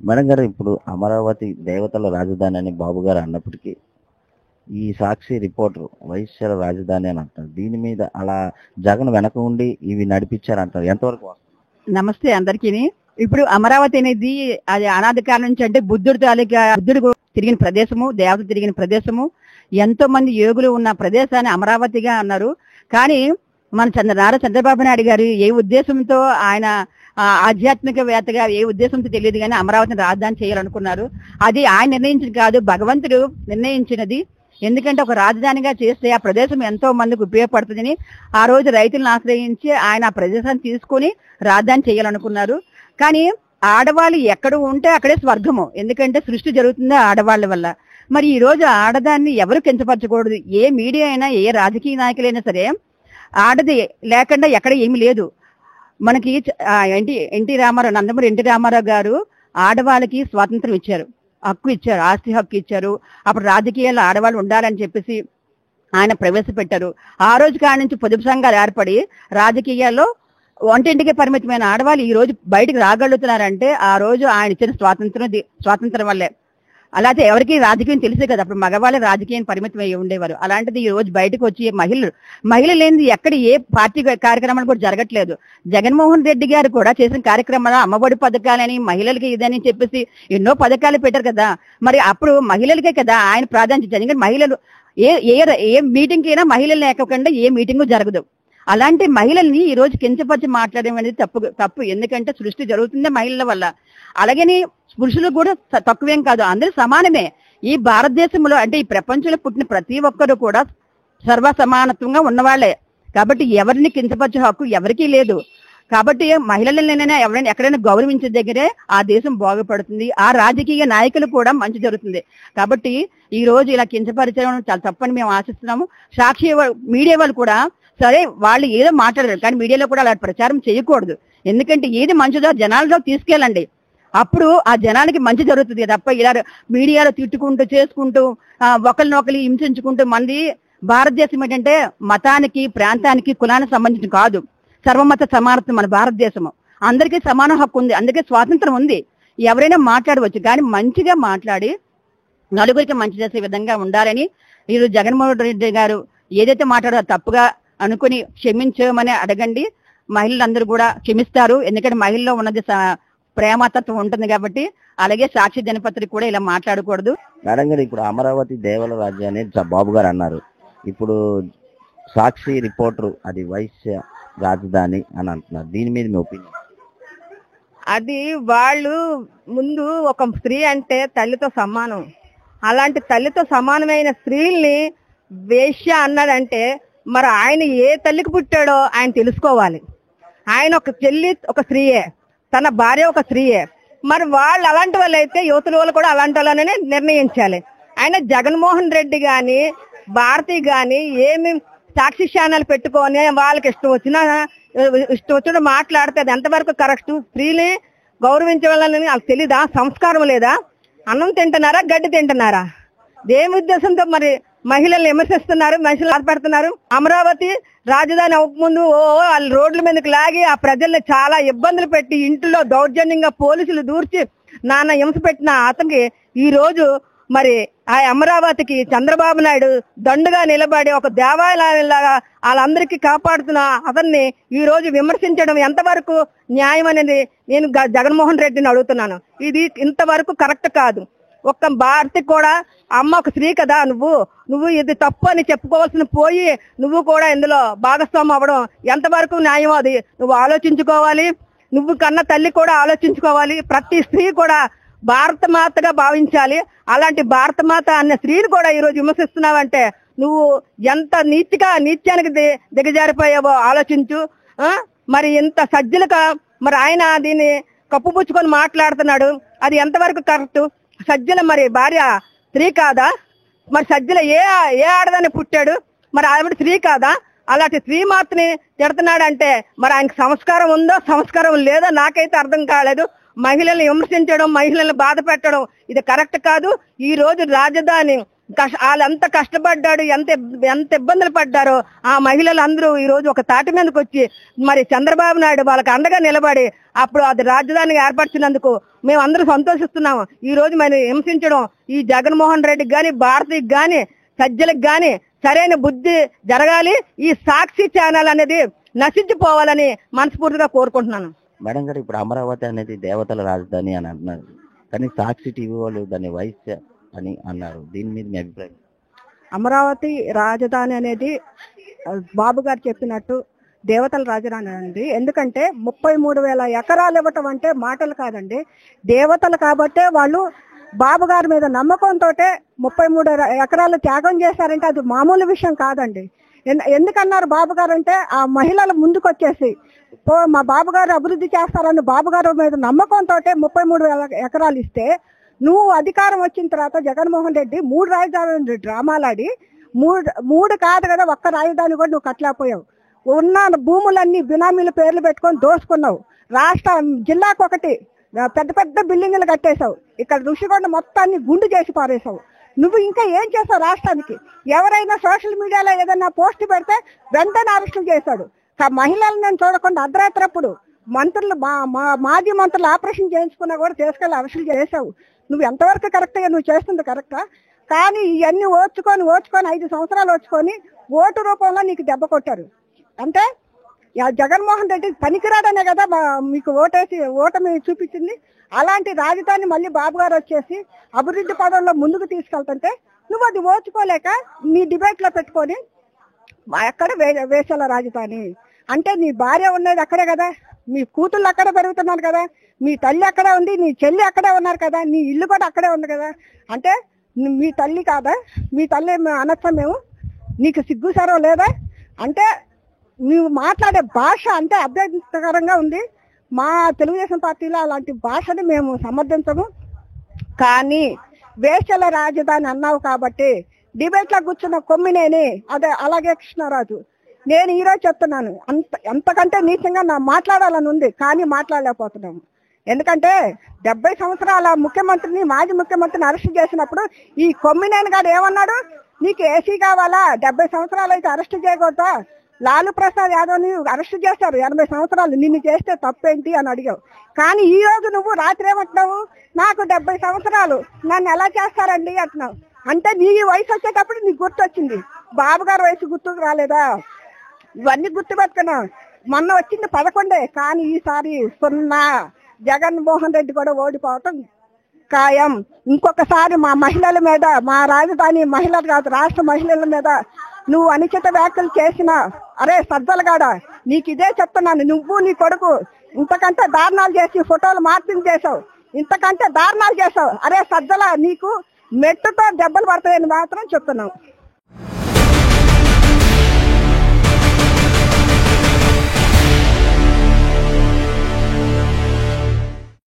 Madam గారు, ఇప్పుడు అమరావతి దేవతల రాజధాని అని బాబు గారు అన్నప్పటికీ ఈ సాక్షి రిపోర్టర్ వైశ్యుల రాజధాని అని అంటారు. దీని మీద అలా జగన్ వెనక ఉండి ఇవి నడిపించారంటారు, ఎంతవరకు వాస్తవం? నమస్తే అందరికీ. ఇప్పుడు అమరావతి అనేది అది అనాది కాలం నుంచి అంటే బుద్ధుడు తిరిగిన ప్రదేశము, దేవత తిరిగిన ప్రదేశము, ఎంతో మంది యోగులు ఉన్న ప్రదేశాన్ని అమరావతిగా అన్నారు. కానీ మన నారా చంద్రబాబు నాయుడు గారు ఏ ఉద్దేశంతో ఆయన ఆధ్యాత్మికవేత్తగా ఏ ఉద్దేశంతో తెలియదు కానీ అమరావతిని రాజధాని చేయాలనుకున్నారు. అది ఆయన నిర్ణయించింది కాదు, భగవంతుడు నిర్ణయించినది. ఎందుకంటే ఒక రాజధానిగా చేస్తే ఆ ప్రదేశం ఎంతో మందికి ఉపయోగపడుతుందని ఆ రోజు రైతులను ఆశ్రయించి ఆయన ఆ ప్రదేశాన్ని తీసుకుని రాజధాని చేయాలనుకున్నారు. కానీ ఆడవాళ్ళు ఎక్కడ ఉంటే అక్కడే స్వర్గము, ఎందుకంటే సృష్టి జరుగుతుంది ఆడవాళ్ళ వల్ల. మరి ఈ రోజు ఆడదాన్ని ఎవరు కించపరచకూడదు. ఏ మీడియా అయినా ఏ రాజకీయ నాయకులైనా సరే ఆడది లేకుండా ఎక్కడ ఏమీ లేదు. మనకి ఎన్టీ రామారావు, నందమూరి ఎన్టీ రామారావు గారు ఆడవాళ్ళకి స్వాతంత్రం ఇచ్చారు, హక్కు ఇచ్చారు, ఆస్తి హక్కు ఇచ్చారు. అప్పుడు రాజకీయాల్లో ఆడవాళ్ళు ఉండాలని చెప్పేసి ఆయన ప్రవేశపెట్టారు. ఆ రోజు కాడి నుంచి పొదుపు సంఘాలు ఏర్పడి రాజకీయాల్లో వంటింటికి పరిమితమైన ఆడవాళ్ళు ఈ రోజు బయటకు రాగలుగుతున్నారంటే ఆ రోజు ఆయన ఇచ్చిన స్వాతంత్రం వల్లే. అలాగే ఎవరికి రాజకీయం తెలిసే కదా, అప్పుడు మగవాళ్ళు రాజకీయం పరిమితం అయ్యి ఉండేవారు. అలాంటిది ఈ రోజు బయటకు వచ్చి మహిళలు లేనిది ఎక్కడ ఏ పార్టీ కార్యక్రమాలు కూడా జరగట్లేదు. జగన్మోహన్ రెడ్డి గారు కూడా చేసిన కార్యక్రమాలు అమ్మఒడి పథకాలని మహిళలకి ఇదని చెప్పేసి ఎన్నో పథకాలు పెట్టారు కదా. మరి అప్పుడు మహిళలకే కదా ఆయన ప్రాధాన్యత ఇచ్చారు. ఎందుకంటే మహిళలు ఏ మీటింగ్ అయినా మహిళలు లేకుండా ఏ మీటింగు జరగదు. అలాంటి మహిళల్ని ఈ రోజు కించపరిచి మాట్లాడడం అనేది తప్పు. ఎందుకంటే సృష్టి జరుగుతుందే మహిళల వల్ల. అలాగని పురుషులు కూడా తక్కువేం కాదు, అందరూ సమానమే. ఈ భారతదేశంలో అంటే ఈ ప్రపంచంలో పుట్టిన ప్రతి ఒక్కరు కూడా సర్వ సమానత్వంగా ఉన్నవాళ్లే. కాబట్టి ఎవరిని కించపరిచే హక్కు ఎవరికీ లేదు. కాబట్టి మహిళలనైనా ఎవరైనా ఎక్కడైనా గౌరవించే దగ్గరే ఆ దేశం బాగుపడుతుంది, ఆ రాజకీయ నాయకులు కూడా మంచి జరుగుతుంది. కాబట్టి ఈ రోజు ఇలా కించపరిచడం చాలా తప్పని మేము ఆశిస్తున్నాము. సాక్షి మీడియా వాళ్ళు కూడా సరే వాళ్ళు ఏదో మాట్లాడారు, కానీ మీడియాలో కూడా అలా ప్రచారం చేయకూడదు. ఎందుకంటే ఏది మంచిదో జనాలతో తీసుకెళ్ళండి, అప్పుడు ఆ జనానికి మంచి జరుగుతుంది తప్ప ఇలా మీడియాలో తిట్టుకుంటూ చేసుకుంటూ ఒకరినొకరు హింసించుకుంటూ. మంది భారతదేశం ఏంటంటే మతానికి, ప్రాంతానికి, కులానికి సంబంధించి కాదు, సర్వమత సమానత్వం మన భారతదేశము. అందరికీ సమాన హక్కు ఉంది, అందుకే స్వాతంత్రం ఉంది. ఎవరైనా మాట్లాడవచ్చు, కానీ మంచిగా మాట్లాడి నలుగురికి మంచి చేసే విధంగా ఉండాలని ఈరోజు జగన్మోహన్ రెడ్డి గారు ఏదైతే మాట్లాడారో తప్పుగా అనుకుని క్షమించమని అడగండి. మహిళలందరూ కూడా క్షమిస్తారు, ఎందుకంటే మహిళల్లో ఉన్నది ప్రేమతత్వం ఉంటుంది కాబట్టి. అలాగే సాక్షి దినపత్రి కూడా ఇలా మాట్లాడకూడదు. మేడం గారు, ఇప్పుడు అమరావతి దేవల రాజ్యం అని బాబు గారు అన్నారు. ఇప్పుడు సాక్షి రిపోర్టర్ అది వైశ్య రాజధాని అని అంటున్నారు, దీని మీద మీ ఒపీనియన్? అది వాళ్ళు ముందు ఒక స్త్రీ అంటే తల్లితో సమానం, అలాంటి తల్లితో సమానమైన స్త్రీల్ని వేశ్య అన్నాడంటే మరి ఆయన ఏ తల్లికి పుట్టాడో ఆయన తెలుసుకోవాలి. ఆయన ఒక చెల్లి ఒక స్త్రీయే, తన భార్య ఒక స్త్రీయే. మరి వాళ్ళు అలాంటి వాళ్ళు అయితే యువతుల వాళ్ళు కూడా అలాంటి వాళ్ళనే నిర్ణయించాలి. ఆయన జగన్మోహన్ రెడ్డి గాని భారతి గాని ఏమి సాక్షి ఛానల్ పెట్టుకొని వాళ్ళకి ఇష్టం వచ్చిన మాట్లాడితే అది ఎంతవరకు కరెక్ట్? స్త్రీని గౌరవించాలని వాళ్ళకి తెలీదా? సంస్కారం లేదా? అన్నం తింటున్నారా, గడ్డి తింటున్నారా? దేని ఉద్దేశంతో మరి మహిళల్ని విమర్శిస్తున్నారు, మహిళలు బాధపడుతున్నారు? అమరావతి రాజధాని అవ్వకముందు వాళ్ళ రోడ్ల మీదకి లాగి ఆ ప్రజల్ని చాలా ఇబ్బందులు పెట్టి ఇంట్లో దౌర్జన్యంగా పోలీసులు దూర్చి నాన్న హింస పెట్టిన అతనికి ఈ రోజు మరి ఆ అమరావతికి చంద్రబాబు నాయుడు దండుగా నిలబడి ఒక దేవాలయంలాగా వాళ్ళందరికీ కాపాడుతున్న అతన్ని ఈ రోజు విమర్శించడం ఎంతవరకు న్యాయం అనేది నేను జగన్మోహన్ రెడ్డిని అడుగుతున్నాను. ఇది ఇంతవరకు కరెక్ట్ కాదు. ఒక్క భారతి కూడా అమ్మ ఒక స్త్రీ కదా, నువ్వు ఇది తప్పు అని చెప్పుకోవాల్సిన పోయి నువ్వు కూడా ఇందులో భాగస్వామి అవ్వడం ఎంతవరకు న్యాయం? అది నువ్వు ఆలోచించుకోవాలి. నువ్వు కన్న తల్లి కూడా ఆలోచించుకోవాలి. ప్రతి స్త్రీ కూడా భారత మాతగా భావించాలి. అలాంటి భారత మాత అన్న స్త్రీని కూడా ఈ రోజు విమర్శిస్తున్నావంటే నువ్వు ఎంత నీత్యానికి దిగజారిపోయావో ఆలోచించు. మరి ఇంత సజ్జలుగా మరి ఆయన దీన్ని కప్పుపుచ్చుకొని మాట్లాడుతున్నాడు, అది ఎంతవరకు కరెక్ట్? సజ్జల మరి భార్య స్త్రీ కాదా? మరి సజ్జల ఏ ఆడదాన్ని పుట్టాడు? మరి ఆవిడ స్త్రీ కాదా? అలాంటి స్త్రీ మాత్రని తిడుతున్నాడంటే మరి ఆయనకు సంస్కారం ఉందో సంస్కారం లేదో నాకైతే అర్థం కాలేదు. మహిళల్ని విమర్శించడం, మహిళల్ని బాధ పెట్టడం ఇది కరెక్ట్ కాదు. ఈ రోజు రాజధాని వాళ్ళు ఎంత కష్టపడ్డాడు, ఎంత ఎంత ఇబ్బందులు పడ్డారో ఆ మహిళలు అందరూ ఈ రోజు ఒక తాటి మీదకి వచ్చి మరి చంద్రబాబు నాయుడు వాళ్ళకి అండగా నిలబడి అప్పుడు అది రాజధాని ఏర్పరిచినందుకు మేము అందరూ సంతోషిస్తున్నాము. ఈ రోజు మనం హింసించడం ఈ జగన్మోహన్ రెడ్డికి గాని భారతికి గాని సజ్జలకు గాని సరైన బుద్ధి జరగాలి. ఈ సాక్షి ఛానల్ అనేది నశించిపోవాలని మనస్ఫూర్తిగా కోరుకుంటున్నాను. మేడం గారు, ఇప్పుడు అమరావతి అనేది దేవతల రాజధాని అని అంటున్నారు, కానీ సాక్షి టీవీ వాళ్ళు దాన్ని వైశ్య అని అన్నారు. దీని మీద మీ అభిప్రాయం? అమరావతి రాజధాని అనేది బాబు గారు చెప్పినట్టు దేవతల రాజధాని అండి. ఎందుకంటే 33,000 ఎకరాలు ఇవ్వటం అంటే మాటలు కాదండి, దేవతలు కాబట్టే వాళ్ళు బాబు గారి మీద నమ్మకంతో 33 ఎకరాలు త్యాగం చేశారంటే అది మామూలు విషయం కాదండి. ఎందుకన్నారు బాబు గారు అంటే ఆ మహిళల ముందుకు వచ్చేసి మా బాబు గారు అభివృద్ధి చేస్తారని బాబు గారి మీద నమ్మకంతో 33,000 ఎకరాలు ఇస్తే నువ్వు అధికారం వచ్చిన తర్వాత జగన్మోహన్ రెడ్డి 3 రాజధానులు డ్రామాలాడి మూడు కాదు కదా ఒక్క రాజధాని కూడా నువ్వు కట్టలేకపోయావు. ఉన్న భూములన్నీ బినామీల పేర్లు పెట్టుకొని దోసుకున్నావు. రాష్ట్ర జిల్లాకు ఒకటి పెద్ద పెద్ద బిల్డింగ్లు కట్టేశావు. ఇక్కడ ఋషికొండ మొత్తాన్ని గుండు చేసి పారేశావు. నువ్వు ఇంకా ఏం చేస్తావు రాష్ట్రానికి? ఎవరైనా సోషల్ మీడియాలో ఏదైనా పోస్ట్ పెడితే వెంటనే అరెస్టులు చేశాడు. మహిళలను నేను చూడకుండా అర్ధరాత్రప్పుడు మంత్రులు మాజీ మంత్రులు ఆపరేషన్ చేయించుకున్నా కూడా తీసుకెళ్లి అరెస్టులు చేసావు. నువ్వు ఎంతవరకు కరెక్ట్గా నువ్వు చేస్తుంది కరెక్టా? కానీ ఇవన్నీ ఓర్చుకొని 5 సంవత్సరాలు ఓర్చుకొని ఓటు రూపంలో నీకు దెబ్బ కొట్టారు. అంటే జగన్మోహన్ రెడ్డి పనికిరాడనే కదా మీకు ఓటమి చూపించింది. అలాంటి రాజధాని మళ్ళీ బాబు గారు వచ్చేసి అభివృద్ధి పదంలో ముందుకు తీసుకెళ్తుంటే నువ్వు అది ఓర్చుకోలేక నీ డిబేట్ లో పెట్టుకొని ఎక్కడ వేసాల రాజధాని అంటే నీ భార్య ఉన్నది అక్కడే కదా, మీ కూతుళ్ళు అక్కడే పెరుగుతున్నారు కదా, మీ తల్లి అక్కడే ఉంది, నీ చెల్లి అక్కడే ఉన్నారు కదా, నీ ఇల్లు కూడా అక్కడే ఉంది కదా. అంటే మీ తల్లి కాదా? మీ తల్లి అనొచ్చా మేము? నీకు సిగ్గు సరం లేదా? అంటే నువ్వు మాట్లాడే భాష అంటే అభ్యర్థికరంగా ఉంది. మా తెలుగుదేశం పార్టీలో అలాంటి భాషని మేము సమర్థించము. కానీ వేసల రాజధాని అన్నావు కాబట్టి డిబేట్ లో కూర్చున్న కొమ్మినేని అలాగే కృష్ణరాజు నేను ఈరోజు చెప్తున్నాను, అంతకంటే నీచంగా నా మాట్లాడాలని ఉంది కానీ మాట్లాడలేకపోతున్నాము. ఎందుకంటే 70 సంవత్సరాల ముఖ్యమంత్రిని మాజీ ముఖ్యమంత్రిని అరెస్ట్ చేసినప్పుడు ఈ కొమ్మినేని గారు ఏమన్నాడు? నీకు ఏసీ కావాలా? 70 సంవత్సరాలు అయితే అరెస్ట్ చేయకూడదా? లాలూ ప్రసాద్ యాదవ్ ని అరెస్ట్ చేస్తారు 80 సంవత్సరాలు, నిన్ను చేస్తే తప్పేంటి అని అడిగావు. కానీ ఈ రోజు నువ్వు రాత్రి ఏమంటున్నావు? నాకు 70 సంవత్సరాలు నన్ను ఎలా చేస్తారండి అంటున్నావు. అంటే నీ వయసు వచ్చేటప్పుడు నీకు గుర్తొచ్చింది, బాబు గారి వయసు గుర్తుకు రాలేదా? ఇవన్నీ గుర్తు పెట్టుకున్నా. మొన్న వచ్చింది 11 కానీ ఈసారి 0. జగన్మోహన్ రెడ్డి కూడా ఓడిపోవటం ఖాయం. ఇంకొకసారి మా మహిళల మీద, మా రాజధాని మహిళలు కాదు రాష్ట్ర మహిళల మీద నువ్వు అనుచిత వ్యాఖ్యలు చేసిన అరే సజ్జలగాడ నీకు ఇదే చెప్తున్నాను, నువ్వు నీ కొడుకు ఇంతకంటే దారుణాలు చేసి ఫోటోలు మార్పింగ్ చేసావు, ఇంతకంటే దారుణాలు చేసావు. అరే సజ్జల నీకు మెట్టుతో దెబ్బలు పడతాయని మాత్రం చెప్తున్నావు.